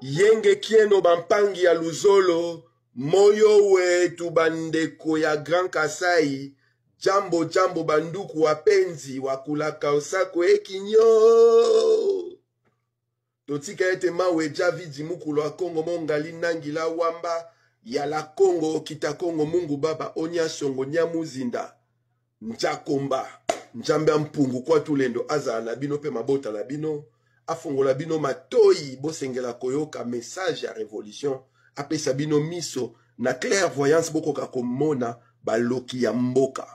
Yenge kieno bampangi ya luzolo, moyo wetu bandeko ya Grand Kasai, jambo jambo banduku wapenzi, wakulaka osako ekinyo. Totika ete mawe javidi mukulu wa Kongo mongali nangila wamba, ya la Kongo kita Kongo mungu baba onya songo nyamuzinda. Njakomba, njambe mpungu kwa tulendo aza na bino pe mabota na bino. Afongola bino matoi bosengela koyoka message ya révolution apesa bino miso na clairvoyance bokoka komona baloki ya mboka.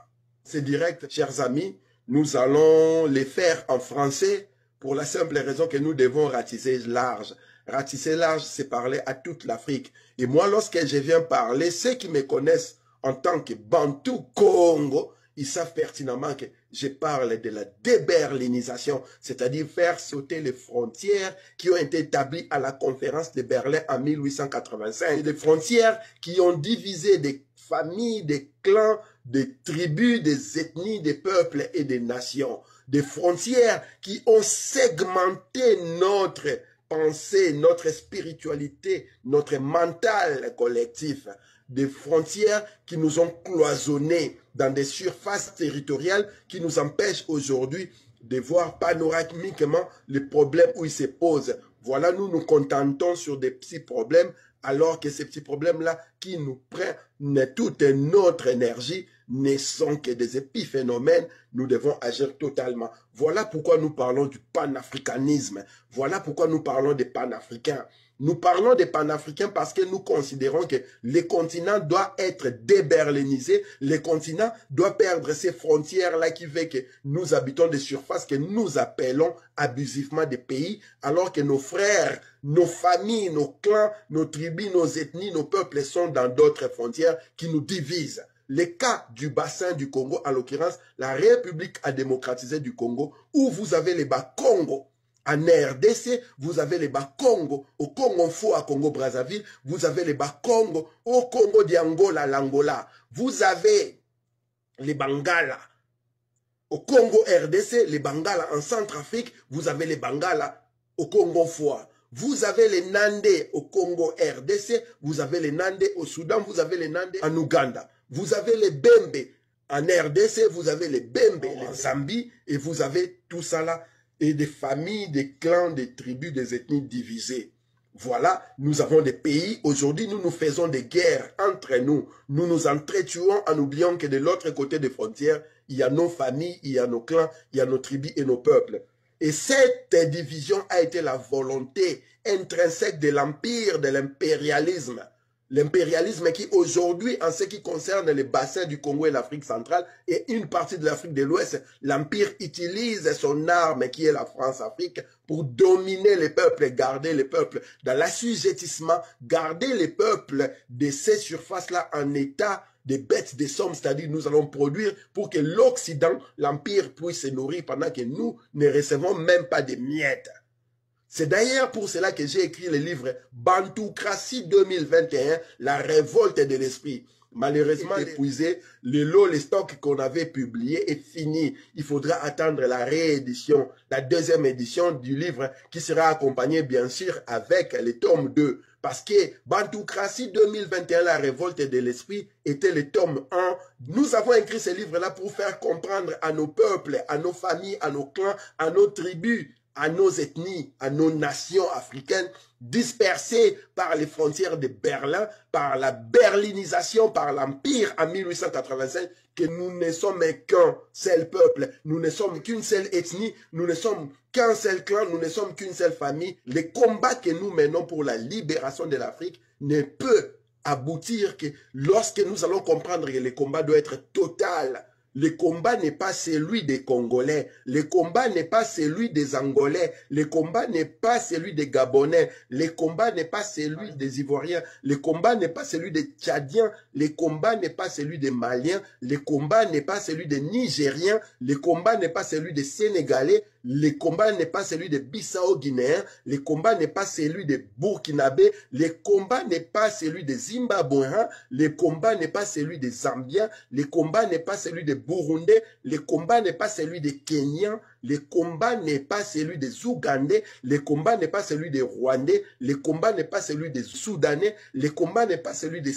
C'est direct, chers amis, nous allons les faire en français pour la simple raison que nous devons ratisser large. Ratisser large, c'est parler à toute l'Afrique. Et moi, lorsque je viens parler, ceux qui me connaissent en tant que Bantou Congo, ils savent pertinemment que je parle de la déberlinisation, c'est-à-dire faire sauter les frontières qui ont été établies à la conférence de Berlin en 1885. Des frontières qui ont divisé des familles, des clans, des tribus, des ethnies, des peuples et des nations. Des frontières qui ont segmenté notre pensée, notre spiritualité, notre mental collectif. Des frontières qui nous ont cloisonnés dans des surfaces territoriales qui nous empêchent aujourd'hui de voir panoramiquement les problèmes où ils se posent. Voilà, nous nous contentons sur des petits problèmes, alors que ces petits problèmes-là qui nous prennent toute notre énergie ne sont que des épiphénomènes. Nous devons agir totalement. Voilà pourquoi nous parlons du panafricanisme. Voilà pourquoi nous parlons des panafricains. Nous parlons des panafricains parce que nous considérons que le continent doit être déberlinisé. Le continent doit perdre ces frontières-là qui fait que nous habitons des surfaces que nous appelons abusivement des pays, alors que nos frères, nos familles, nos clans, nos tribus, nos ethnies, nos peuples sont dans d'autres frontières qui nous divisent. Le cas du bassin du Congo, en l'occurrence, la République a démocratisé du Congo, où vous avez les Bas-Congo. En RDC, vous avez les Bas-Congo. Au Congo-Fo, à Congo-Brazzaville, vous avez les Bas-Congo. Au Congo d'Angola, l'Angola, vous avez les Bangala. Au Congo RDC, les Bangala. En Centrafrique, vous avez les Bangala. Au Congo-Fo. Vous avez les Nandés au Congo RDC. Vous avez les Nandés au Soudan. Vous avez les Nandés en Ouganda. Vous avez les Bembe. En RDC, vous avez les Bembe en Zambie. Et vous avez tout ça là. Et des familles, des clans, des tribus, des ethnies divisées. Voilà, nous avons des pays. Aujourd'hui, nous nous faisons des guerres entre nous. Nous nous entretuons en oubliant que de l'autre côté des frontières, il y a nos familles, il y a nos clans, il y a nos tribus et nos peuples. Et cette division a été la volonté intrinsèque de l'empire, de l'impérialisme. L'impérialisme qui aujourd'hui, en ce qui concerne les bassins du Congo et l'Afrique centrale et une partie de l'Afrique de l'Ouest, l'empire utilise son arme qui est la France-Afrique pour dominer les peuples, garder les peuples dans l'assujettissement, garder les peuples de ces surfaces-là en état de bêtes de somme, c'est-à-dire nous allons produire pour que l'Occident, l'empire, puisse se nourrir pendant que nous ne recevons même pas de miettes. C'est d'ailleurs pour cela que j'ai écrit le livre Bantoocratie 2021, la révolte de l'esprit. Malheureusement, épuisé, le stock qu'on avait publié est fini. Il faudra attendre la réédition, la deuxième édition du livre qui sera accompagnée bien sûr avec le tome 2. Parce que Bantoocratie 2021, la révolte de l'esprit, était le tome 1. Nous avons écrit ce livre-là pour faire comprendre à nos peuples, à nos familles, à nos clans, à nos tribus, à nos ethnies, à nos nations africaines dispersées par les frontières de Berlin, par la berlinisation, par l'Empire en 1885, que nous ne sommes qu'un seul peuple, nous ne sommes qu'une seule ethnie, nous ne sommes qu'un seul clan, nous ne sommes qu'une seule famille. Le combat que nous menons pour la libération de l'Afrique ne peut aboutir que lorsque nous allons comprendre que le combat doit être total. Le combat n'est pas celui des Congolais, le combat n'est pas celui des Angolais, le combat n'est pas celui des Gabonais, le combat n'est pas celui des Ivoiriens, le combat n'est pas celui des Tchadiens, le combat n'est pas celui des Maliens, le combat n'est pas celui des Nigériens, le combat n'est pas celui des Sénégalais, le combat n'est pas celui des Bissau-Guinéens, le combat n'est pas celui des Burkinabés, le combat n'est pas celui des Zimbabwéens, le combat n'est pas celui des Zambiens, le combat n'est pas celui des Burundais, le combat n'est pas celui des Kenyans, Le combat n'est pas celui des Ougandais, le combat n'est pas celui des Rwandais, le combat n'est pas celui des Soudanais, le combat n'est pas celui des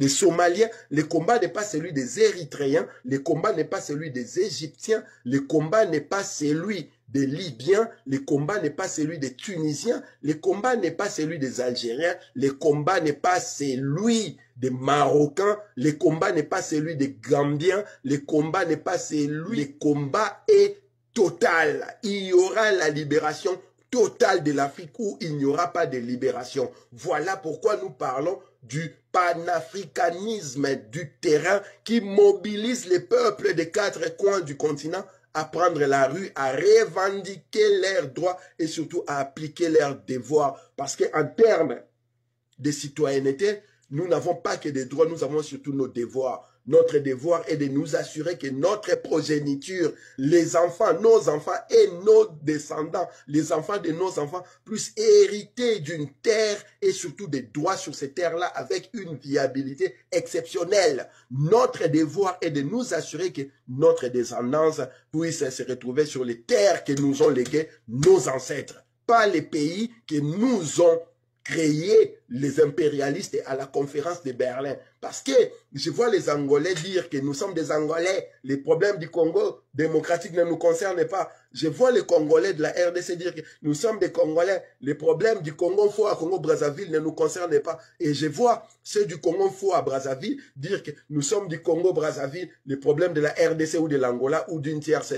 Somaliens, le combat n'est pas celui des Érythréens, le combat n'est pas celui des Égyptiens, le combat n'est pas celui des Libyens, le combat n'est pas celui des Tunisiens, le combat n'est pas celui des Algériens, le combat n'est pas celui des Marocains, le combat n'est pas celui des Gambiens, le combat n'est pas celui, le combat est total. Il y aura la libération totale de l'Afrique ou il n'y aura pas de libération. Voilà pourquoi nous parlons du panafricanisme du terrain qui mobilise les peuples des 4 coins du continent à prendre la rue, à revendiquer leurs droits et surtout à appliquer leurs devoirs. Parce qu'en termes de citoyenneté, nous n'avons pas que des droits, nous avons surtout nos devoirs. Notre devoir est de nous assurer que notre progéniture, les enfants, nos enfants et nos descendants, les enfants de nos enfants, puissent hériter d'une terre et surtout des droits sur ces terres-là avec une viabilité exceptionnelle. Notre devoir est de nous assurer que notre descendance puisse se retrouver sur les terres que nous ont léguées nos ancêtres, pas les pays que nous ont créé les impérialistes à la conférence de Berlin. Parce que je vois les Angolais dire que nous sommes des Angolais, les problèmes du Congo démocratique ne nous concernent pas. Je vois les Congolais de la RDC dire que nous sommes des Congolais, les problèmes du Congo faux à Congo-Brazzaville ne nous concernent pas. Et je vois ceux du Congo faux à Brazzaville dire que nous sommes du Congo-Brazzaville, les problèmes de la RDC ou de l'Angola ou d'une tierce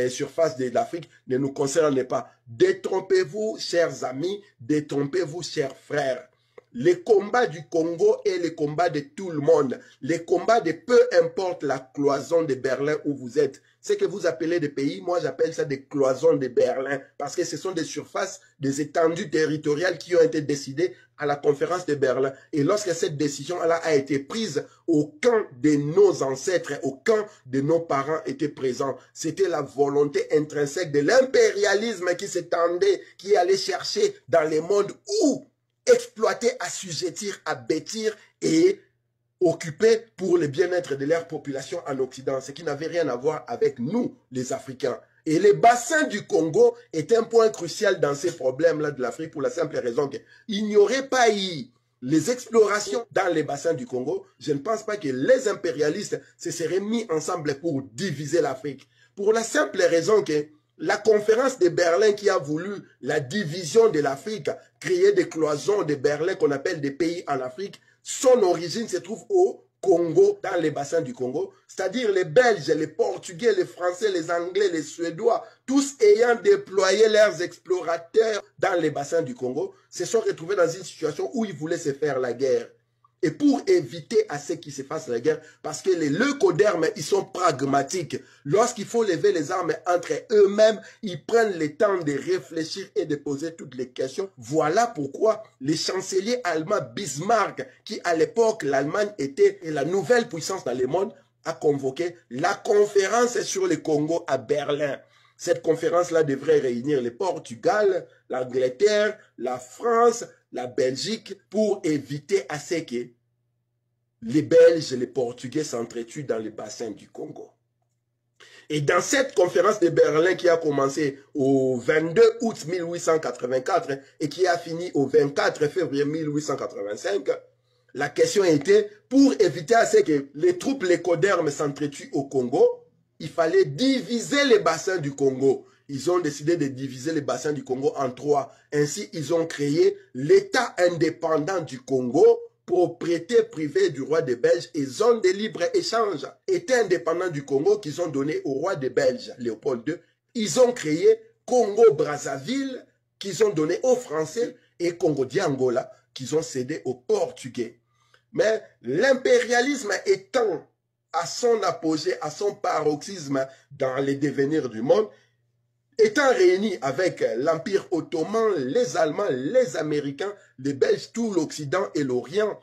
surface de l'Afrique ne nous concerne pas. Détrompez-vous, chers amis, détrompez-vous, chers frères. Les combats du Congo est le combat de tout le monde. Les combats de peu importe la cloison de Berlin où vous êtes. Ce que vous appelez des pays, moi j'appelle ça des cloisons de Berlin. Parce que ce sont des surfaces, des étendues territoriales qui ont été décidées à la conférence de Berlin. Et lorsque cette décision-là a été prise, aucun de nos ancêtres, aucun de nos parents était présent. C'était la volonté intrinsèque de l'impérialisme qui s'étendait, qui allait chercher dans les mondes où exploiter, assujettir, abattir et occuper pour le bien-être de leur population en Occident, ce qui n'avait rien à voir avec nous, les Africains. Et le bassin du Congo est un point crucial dans ces problèmes-là de l'Afrique pour la simple raison qu'il n'y aurait pas eu les explorations dans les bassins du Congo. Je ne pense pas que les impérialistes se seraient mis ensemble pour diviser l'Afrique. Pour la simple raison que la conférence de Berlin qui a voulu la division de l'Afrique, créer des cloisons de Berlin qu'on appelle des pays en Afrique, son origine se trouve au Congo, dans les bassins du Congo, c'est-à-dire les Belges, les Portugais, les Français, les Anglais, les Suédois, tous ayant déployé leurs explorateurs dans les bassins du Congo, se sont retrouvés dans une situation où ils voulaient se faire la guerre. Et pour éviter à ceux qui se fassent la guerre, parce que les leucodermes, ils sont pragmatiques. Lorsqu'il faut lever les armes entre eux-mêmes, ils prennent le temps de réfléchir et de poser toutes les questions. Voilà pourquoi le chancelier allemand Bismarck, qui à l'époque, l'Allemagne était la nouvelle puissance dans le monde, a convoqué la conférence sur le Congo à Berlin. Cette conférence-là devrait réunir le Portugal, l'Angleterre, la France, la Belgique, pour éviter à ce que les Belges et les Portugais s'entretuent dans le bassin du Congo. Et dans cette conférence de Berlin qui a commencé au 22 août 1884 et qui a fini au 24 février 1885, la question était, pour éviter à ce que les troupes lécodermes s'entretuent au Congo, il fallait diviser les bassins du Congo. Ils ont décidé de diviser les bassins du Congo en 3. Ainsi, ils ont créé l'État indépendant du Congo, propriété privée du roi des Belges et zone de libre-échange. État indépendant du Congo qu'ils ont donné au roi des Belges, Léopold II. Ils ont créé Congo-Brazzaville qu'ils ont donné aux Français et Congo-Diangola qu'ils ont cédé aux Portugais. Mais l'impérialisme étant à son apogée, à son paroxysme dans les devenirs du monde, étant réunis avec l'Empire ottoman, les Allemands, les Américains, les Belges, tout l'Occident et l'Orient,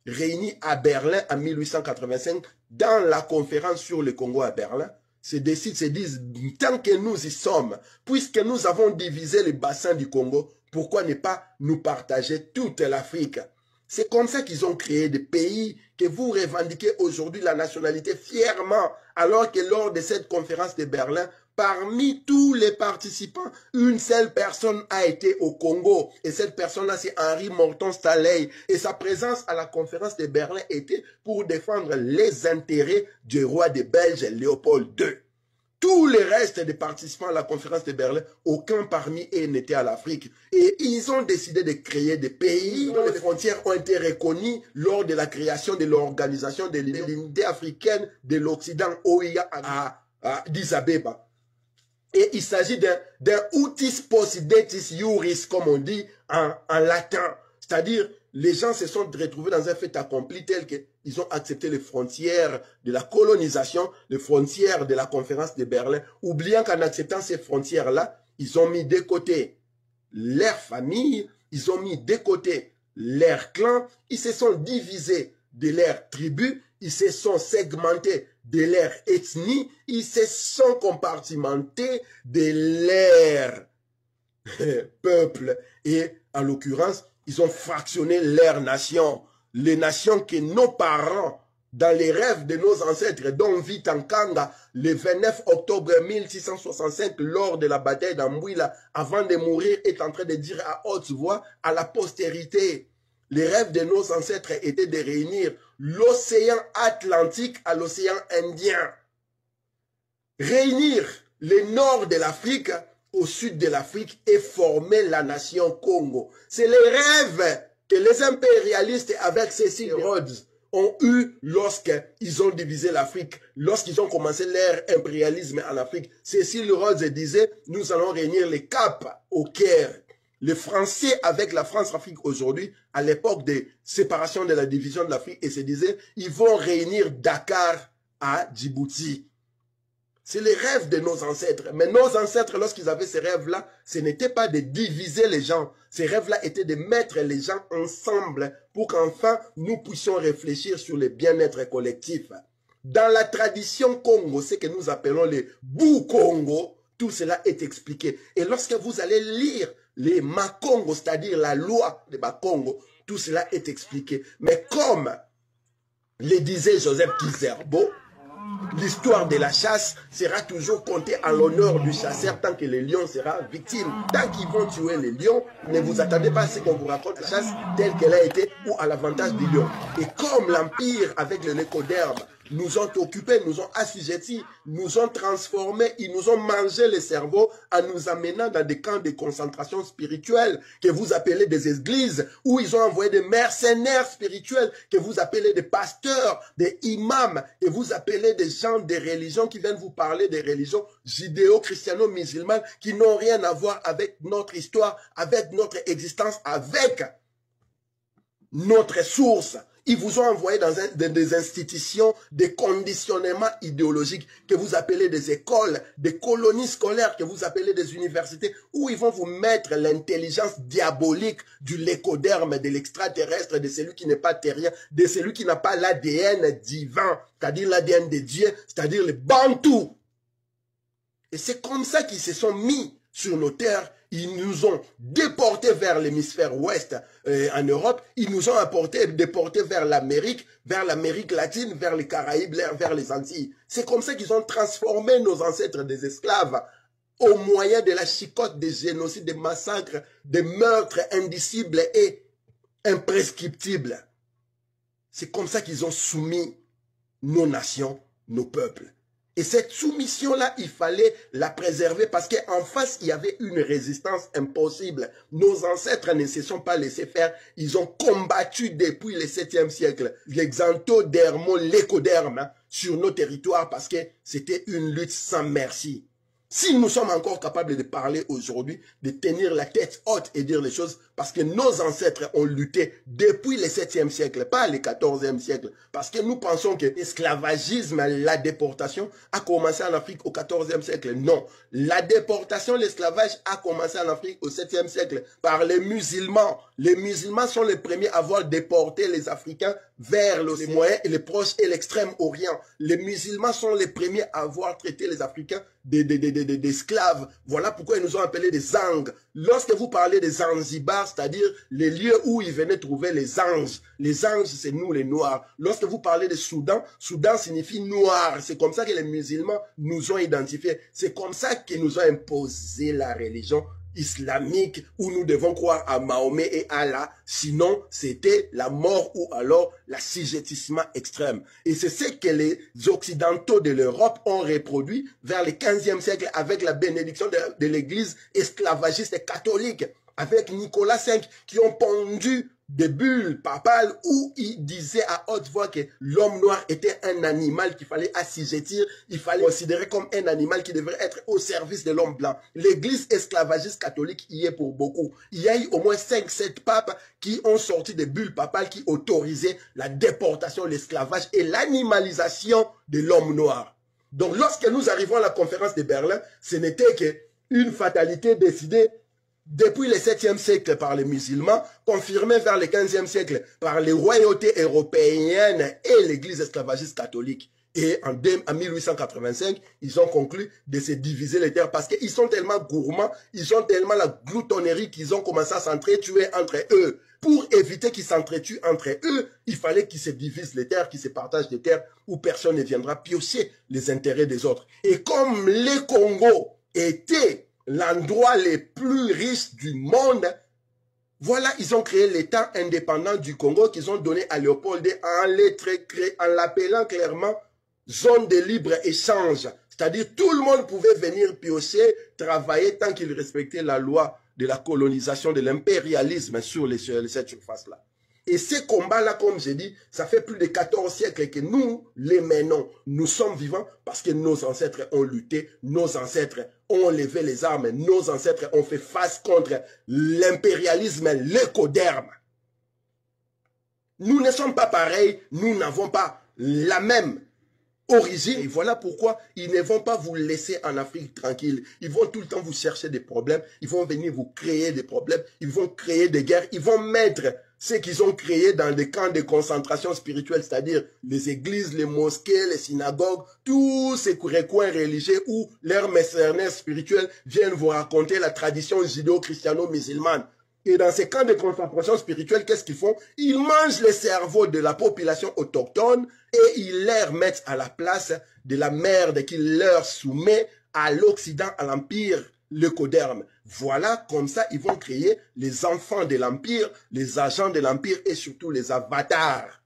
réunis à Berlin en 1885, dans la conférence sur le Congo à Berlin, se décident, se disent, tant que nous y sommes, puisque nous avons divisé le bassin du Congo, pourquoi ne pas nous partager toute l'Afrique? C'est comme ça qu'ils ont créé des pays que vous revendiquez aujourd'hui la nationalité fièrement, alors que lors de cette conférence de Berlin, Parmi tous les participants, une seule personne a été au Congo. Et cette personne-là, c'est Henri Morton Stanley. Et sa présence à la conférence de Berlin était pour défendre les intérêts du roi des Belges, Léopold II. Tous les restes des participants à la conférence de Berlin, aucun parmi eux n'était à l'Afrique. Et ils ont décidé de créer des pays dont les frontières ont été reconnues lors de la création de l'organisation de l'unité africaine de l'Occident, OIA, à Addis Abeba. Et il s'agit d'un utis possidetis iuris, comme on dit en latin. C'est-à-dire, les gens se sont retrouvés dans un fait accompli tel qu'ils ont accepté les frontières de la colonisation, les frontières de la conférence de Berlin, oubliant qu'en acceptant ces frontières-là, ils ont mis de côté leur famille, ils ont mis de côté leur clan, ils se sont divisés de leur tribu, ils se sont segmentés de leur ethnie, ils se sont compartimentés de leur peuple. Et en l'occurrence, ils ont fractionné leur nation. Les nations que nos parents, dans les rêves de nos ancêtres, dont vit Tankanga le 29 octobre 1665, lors de la bataille d'Ambouila, avant de mourir, est en train de dire à haute voix à la postérité. Les rêves de nos ancêtres étaient de réunir l'océan Atlantique à l'océan Indien. Réunir le nord de l'Afrique au sud de l'Afrique et former la nation Congo. C'est les rêves que les impérialistes avec Cecil Rhodes ont eu lorsqu'ils ont divisé l'Afrique, lorsqu'ils ont commencé leur impérialisme en Afrique. Cecil Rhodes disait, nous allons réunir les Caps au Caire. Les Français avec la France-Afrique aujourd'hui, à l'époque de séparation de la division de l'Afrique, et se disaient, ils vont réunir Dakar à Djibouti. C'est les rêves de nos ancêtres. Mais nos ancêtres, lorsqu'ils avaient ces rêves-là, ce n'était pas de diviser les gens. Ces rêves-là étaient de mettre les gens ensemble pour qu'enfin nous puissions réfléchir sur le bien-être collectif. Dans la tradition Congo, ce que nous appelons les Bou-Congo, tout cela est expliqué. Et lorsque vous allez lire les Makongo, c'est-à-dire la loi de Makongo, tout cela est expliqué. Mais comme le disait Joseph Kizerbo, l'histoire de la chasse sera toujours comptée en l'honneur du chasseur tant que le lion sera victime. Tant qu'ils vont tuer les lions, ne vous attendez pas à ce qu'on vous raconte la chasse telle qu'elle a été ou à l'avantage du lion. Et comme l'Empire avec le lécoderme nous ont occupés, nous ont assujettis, nous ont transformés, ils nous ont mangé le cerveau en nous amenant dans des camps de concentration spirituelle que vous appelez des églises, où ils ont envoyé des mercenaires spirituels que vous appelez des pasteurs, des imams, que vous appelez des gens des religions qui viennent vous parler des religions judéo-christiano-musulmanes qui n'ont rien à voir avec notre histoire, avec notre existence, avec notre source. Ils vous ont envoyé dans des institutions, des conditionnements idéologiques que vous appelez des écoles, des colonies scolaires que vous appelez des universités, où ils vont vous mettre l'intelligence diabolique du lécoderme, de l'extraterrestre, de celui qui n'est pas terrien, de celui qui n'a pas l'ADN divin, c'est-à-dire l'ADN de Dieu, c'est-à-dire le Bantou. Et c'est comme ça qu'ils se sont mis sur nos terres. Ils nous ont déportés vers l'hémisphère ouest en Europe. Ils nous ont déportés vers l'Amérique latine, vers les Caraïbes, vers les Antilles. C'est comme ça qu'ils ont transformé nos ancêtres des esclaves au moyen de la chicote, des génocides, des massacres, des meurtres indicibles et imprescriptibles. C'est comme ça qu'ils ont soumis nos nations, nos peuples. Et cette soumission-là, il fallait la préserver parce qu'en face, il y avait une résistance impossible. Nos ancêtres ne se sont pas laissés faire. Ils ont combattu depuis le 7e siècle l'exantodermo, l'écoderme sur nos territoires parce que c'était une lutte sans merci. Si nous sommes encore capables de parler aujourd'hui, de tenir la tête haute et dire les choses, parce que nos ancêtres ont lutté depuis le 7e siècle, pas le 14e siècle. Parce que nous pensons que l'esclavagisme, la déportation, a commencé en Afrique au 14e siècle. Non. La déportation, l'esclavage a commencé en Afrique au 7e siècle par les musulmans. Les musulmans sont les premiers à avoir déporté les Africains vers les Moyen et les Proches et l'Extrême-Orient. Les musulmans sont les premiers à avoir traité les Africains d'esclaves. Voilà pourquoi ils nous ont appelés des Zang. Lorsque vous parlez des Zanzibar, c'est-à-dire les lieux où ils venaient trouver les anges c'est nous les Noirs. Lorsque vous parlez de Soudan, Soudan signifie noir. C'est comme ça que les musulmans nous ont identifiés. C'est comme ça qu'ils nous ont imposé la religion islamique où nous devons croire à Mahomet et Allah, sinon c'était la mort ou alors l'assujettissement extrême. Et c'est ce que les occidentaux de l'Europe ont reproduit vers le 15e siècle avec la bénédiction de l'église esclavagiste catholique, avec Nicolas V qui ont pondu des bulles papales où il disait à haute voix que l'homme noir était un animal qu'il fallait assujettir, il fallait considérer comme un animal qui devrait être au service de l'homme blanc. L'église esclavagiste catholique y est pour beaucoup. Il y a eu au moins 5-7 papes qui ont sorti des bulles papales qui autorisaient la déportation, l'esclavage et l'animalisation de l'homme noir. Donc lorsque nous arrivons à la conférence de Berlin, ce n'était qu'une fatalité décidée depuis le 7e siècle par les musulmans, confirmé vers le 15e siècle par les royautés européennes et l'église esclavagiste catholique. Et en 1885, ils ont conclu de se diviser les terres parce qu'ils sont tellement gourmands, ils ont tellement la gloutonnerie qu'ils ont commencé à s'entretuer entre eux. Pour éviter qu'ils s'entretuent entre eux, il fallait qu'ils se divisent les terres, qu'ils se partagent les terres où personne ne viendra piocher les intérêts des autres. Et comme les Congo étaient l'endroit le plus riche du monde, voilà, ils ont créé l'État indépendant du Congo qu'ils ont donné à Léopold en l'appelant clairement zone de libre-échange. C'est-à-dire tout le monde pouvait venir piocher, travailler tant qu'il respectait la loi de la colonisation, de l'impérialisme sur cette surface-là. Et ces combats-là, comme j'ai dit, ça fait plus de 14 siècles que nous les menons. Nous sommes vivants parce que nos ancêtres ont lutté, nos ancêtres ont levé les armes, nos ancêtres ont fait face contre l'impérialisme, l'écoderme. Nous ne sommes pas pareils, nous n'avons pas la même origine. Et voilà pourquoi ils ne vont pas vous laisser en Afrique tranquille. Ils vont tout le temps vous chercher des problèmes, ils vont venir vous créer des problèmes, ils vont créer des guerres, ils vont mettre ce qu'ils ont créé dans des camps de concentration spirituelle, c'est-à-dire les églises, les mosquées, les synagogues, tous ces recoins religieux où leurs mercenaires spirituels viennent vous raconter la tradition judéo-christiano-musulmane. Et dans ces camps de concentration spirituelle, qu'est-ce qu'ils font? Ils mangent les cerveaux de la population autochtone et ils leur mettent à la place de la merde qu'ils leur soumet à l'Occident, à l'Empire, l'écoderme. Voilà, comme ça, ils vont créer les enfants de l'Empire, les agents de l'Empire et surtout les avatars.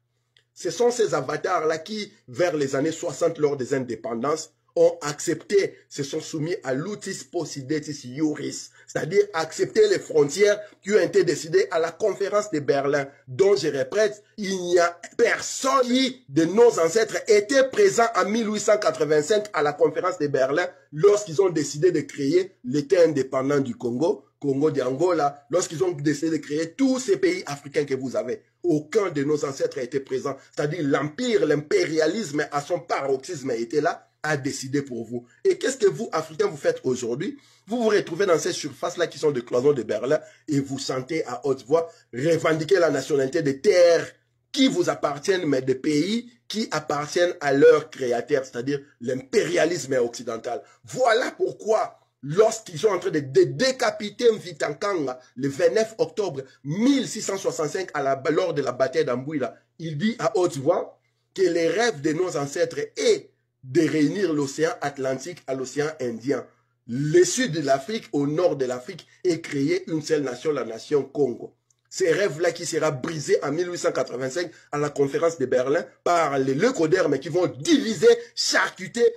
Ce sont ces avatars-là qui, vers les années 60, lors des indépendances, ont accepté, se sont soumis à l'utis possidetis iuris, c'est-à-dire accepter les frontières qui ont été décidées à la conférence de Berlin, dont je répète, il n'y a personne qui, de nos ancêtres, était présent en 1885 à la conférence de Berlin lorsqu'ils ont décidé de créer l'État indépendant du Congo, Congo d'Angola, lorsqu'ils ont décidé de créer tous ces pays africains que vous avez. Aucun de nos ancêtres a été présent, c'est-à-dire l'empire, l'impérialisme à son paroxysme était là, a décidé pour vous. Et qu'est-ce que vous, Africains, vous faites aujourd'hui? Vous vous retrouvez dans ces surfaces-là qui sont des cloisons de Berlin et vous sentez à haute voix revendiquer la nationalité des terres qui vous appartiennent, mais des pays qui appartiennent à leurs créateurs, c'est-à-dire l'impérialisme occidental. Voilà pourquoi, lorsqu'ils sont en train de décapiter Mvitankanga le 29 octobre 1665 lors de la bataille d'Ambouila, il dit à haute voix que les rêves de nos ancêtres est de réunir l'océan Atlantique à l'océan Indien, le sud de l'Afrique au nord de l'Afrique et créer une seule nation, la nation Congo. Ces rêves-là qui sera brisé en 1885 à la conférence de Berlin par les leucodermes qui vont diviser, charcuter,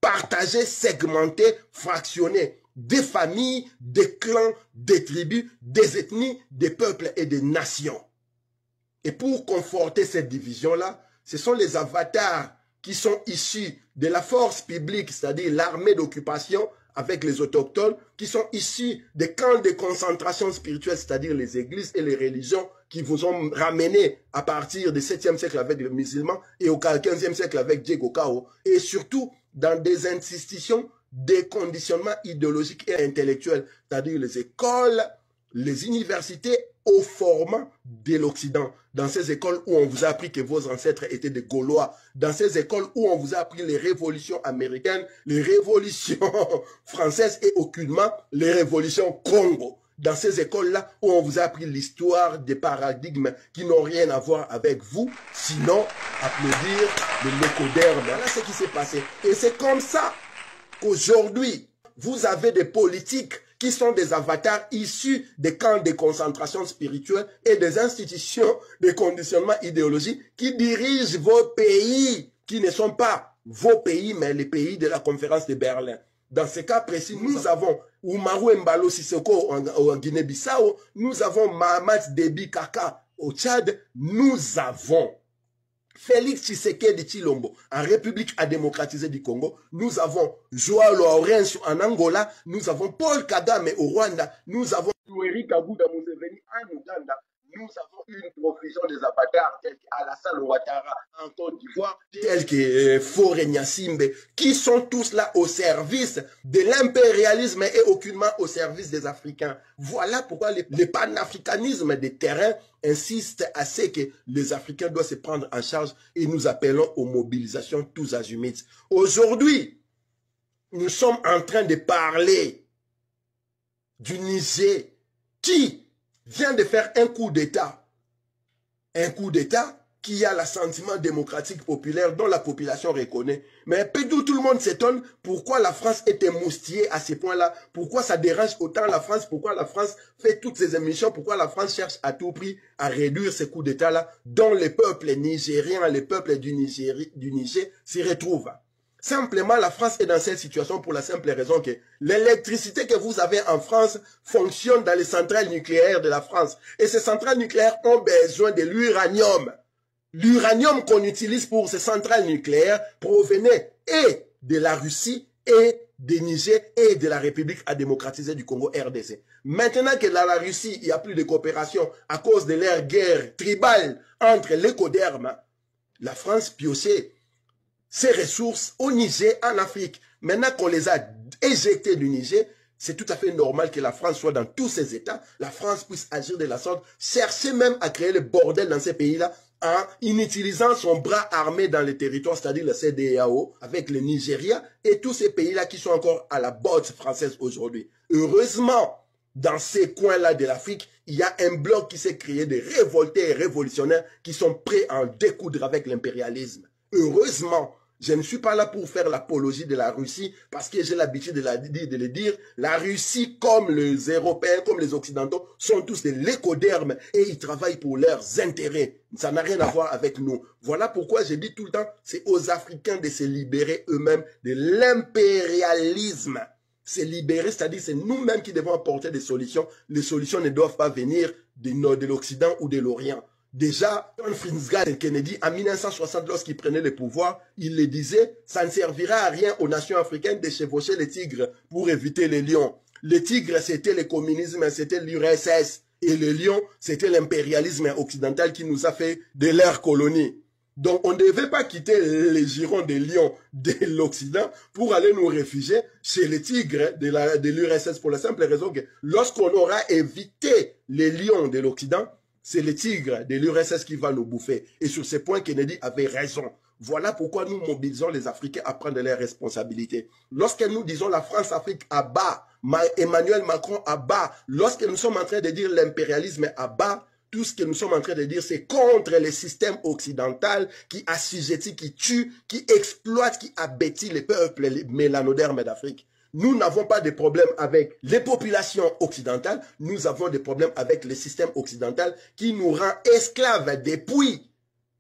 partager, segmenter, fractionner des familles, des clans, des tribus, des ethnies, des peuples et des nations. Et pour conforter cette division-là, ce sont les avatars qui sont issus de la force publique, c'est-à-dire l'armée d'occupation avec les autochtones, qui sont issus des camps de concentration spirituelle, c'est-à-dire les églises et les religions qui vous ont ramené à partir du 7e siècle avec les musulmans et au 15e siècle avec Diego Cao, et surtout dans des institutions, des conditionnements idéologiques et intellectuels, c'est-à-dire les écoles, les universités au format de l'Occident. Dans ces écoles où on vous a appris que vos ancêtres étaient des Gaulois. Dans ces écoles où on vous a appris les révolutions américaines, les révolutions françaises et aucunement les révolutions Congo. Dans ces écoles-là où on vous a appris l'histoire des paradigmes qui n'ont rien à voir avec vous, sinon applaudir le lécoderme. Voilà ce qui s'est passé. Et c'est comme ça qu'aujourd'hui, vous avez des politiques qui sont des avatars issus des camps de concentration spirituelle et des institutions de conditionnement idéologique qui dirigent vos pays, qui ne sont pas vos pays, mais les pays de la conférence de Berlin. Dans ce cas précis, nous avons Umaru Mbalo Sissoko en Guinée-Bissau, nous avons Mahamat Déby Kaka au Tchad, nous avons Félix Tshisekedi Tshilombo en République démocratisée du Congo, nous avons Joao Lourenço en Angola, nous avons Paul Kagame au Rwanda, nous avons Yoweri Kaguta Museveni en Ouganda, nous avons une profusion des avatars tels qu'Alassane Ouattara en Côte d'Ivoire, tels que Faure Gnassingbé, qui sont tous là au service de l'impérialisme et aucunement au service des Africains. Voilà pourquoi le panafricanisme des terrains insiste à ce que les Africains doivent se prendre en charge et nous appelons aux mobilisations tous azimuts. Aujourd'hui, nous sommes en train de parler du Niger qui vient de faire un coup d'État. Un coup d'État qui a l'assentiment démocratique populaire dont la population reconnaît. Mais tout le monde s'étonne pourquoi la France est émoustillée à ce point-là, pourquoi ça dérange autant la France, pourquoi la France fait toutes ces émissions, pourquoi la France cherche à tout prix à réduire ces coups d'État-là dont les peuples nigériens, les peuples du Niger s'y retrouvent. Simplement, la France est dans cette situation pour la simple raison que l'électricité que vous avez en France fonctionne dans les centrales nucléaires de la France. Et ces centrales nucléaires ont besoin de l'uranium. L'uranium qu'on utilise pour ces centrales nucléaires provenait et de la Russie et du Niger et de la République démocratisée du Congo RDC. Maintenant que dans la Russie, il n'y a plus de coopération à cause de leur guerre tribale entre les codermes, la France piochait ces ressources au Niger, en Afrique. Maintenant qu'on les a éjectés du Niger, c'est tout à fait normal que la France soit dans tous ces États. La France puisse agir de la sorte, chercher même à créer le bordel dans ces pays-là en utilisant son bras armé dans les territoires, c'est-à-dire le CEDEAO, avec le Nigeria et tous ces pays-là qui sont encore à la botte française aujourd'hui. Heureusement, dans ces coins-là de l'Afrique, il y a un bloc qui s'est créé de révoltés et révolutionnaires qui sont prêts à en découdre avec l'impérialisme. Heureusement, je ne suis pas là pour faire l'apologie de la Russie parce que j'ai l'habitude de le dire. La Russie, comme les Européens, comme les Occidentaux, sont tous des lécodermes et ils travaillent pour leurs intérêts. Ça n'a rien à voir avec nous. Voilà pourquoi je dis tout le temps, c'est aux Africains de se libérer eux-mêmes de l'impérialisme. Se libérer, c'est-à-dire c'est nous-mêmes qui devons apporter des solutions. Les solutions ne doivent pas venir de l'Occident ou de l'Orient. Déjà, John Fitzgerald Kennedy, en 1960, lorsqu'il prenait le pouvoir, il le disait, ça ne servira à rien aux nations africaines de chevaucher les tigres pour éviter les lions. Les tigres, c'était le communisme, c'était l'URSS. Et les lions, c'était l'impérialisme occidental qui nous a fait de leur colonie. Donc, on ne devait pas quitter les girons des lions de l'Occident pour aller nous réfugier chez les tigres de l'URSS pour la simple raison que lorsqu'on aura évité les lions de l'Occident, c'est le tigre de l'URSS qui va nous bouffer. Et sur ce point, Kennedy avait raison. Voilà pourquoi nous mobilisons les Africains à prendre leurs responsabilités. Lorsque nous disons la France-Afrique à bas, Emmanuel Macron à bas, lorsque nous sommes en train de dire l'impérialisme à bas, tout ce que nous sommes en train de dire, c'est contre le système occidental qui assujettit, qui tue, qui exploite, qui abétit les peuples les mélanodermes d'Afrique. Nous n'avons pas de problème avec les populations occidentales, nous avons des problèmes avec le système occidental qui nous rend esclaves depuis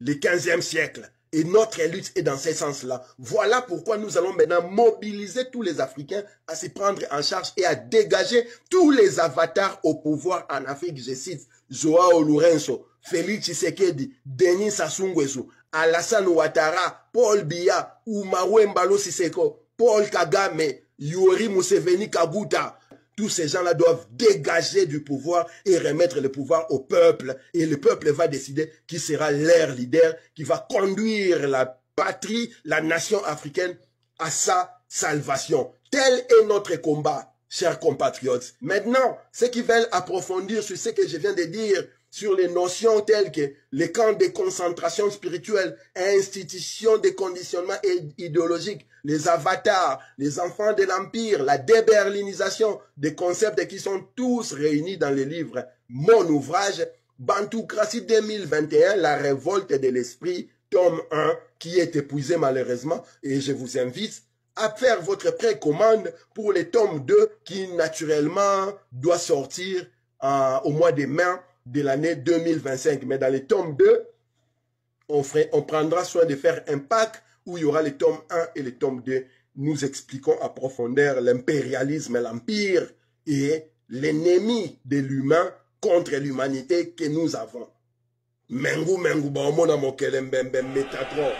le 15e siècle. Et notre lutte est dans ce sens-là. Voilà pourquoi nous allons maintenant mobiliser tous les Africains à se prendre en charge et à dégager tous les avatars au pouvoir en Afrique. Je cite Joao Lourenço, Félix Tshisekedi, Denis Sassou Nguesso, Alassane Ouattara, Paul Biya, Umaru Mbalo Sissoko, Paul Kagame, Yoweri Museveni Kaguta. Tous ces gens-là doivent dégager du pouvoir et remettre le pouvoir au peuple. Et le peuple va décider qui sera leur leader, qui va conduire la patrie, la nation africaine à sa salvation. Tel est notre combat. chers compatriotes. Maintenant, ceux qui veulent approfondir sur ce que je viens de dire, sur les notions telles que les camps de concentration spirituelle, institutions de conditionnement idéologique, les avatars, les enfants de l'Empire, la déberlinisation, des concepts qui sont tous réunis dans le livre, mon ouvrage, Bantoocratie 2021, la révolte de l'esprit, tome 1, qui est épuisé malheureusement, et je vous invite à faire votre précommande pour le tome 2 qui naturellement doit sortir au mois de mai de l'année 2025. Mais dans le tome 2, on prendra soin de faire un pack où il y aura le tome 1 et le tome 2. Nous expliquons à profondeur l'impérialisme, l'empire et l'ennemi de l'humain contre l'humanité que nous avons. Mengu mengu ba omona mokele mbembe metatron.